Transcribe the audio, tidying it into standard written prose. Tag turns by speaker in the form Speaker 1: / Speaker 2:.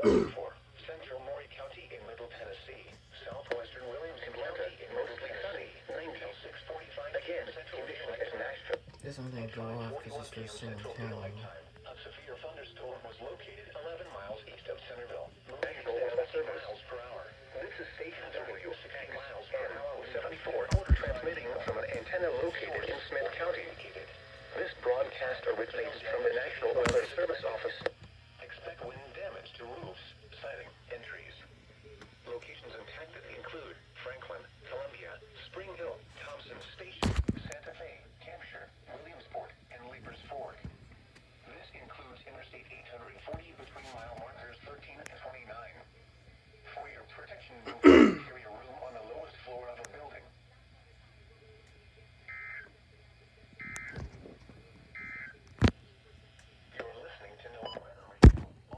Speaker 1: Central Maury County in Middle Tennessee. Southwestern Williamson County in mostly sunny. 9 till 6:45. Again, Central Daylight at Nashville.
Speaker 2: This one didn't go off because this was so intense.
Speaker 1: A severe thunderstorm was located 11 miles east of Centerville. National Weather Service miles per hour. This is station W 60 miles per hour with 74. Transmitting from an antenna located in Smith County. This broadcast originates from the National Weather Service office.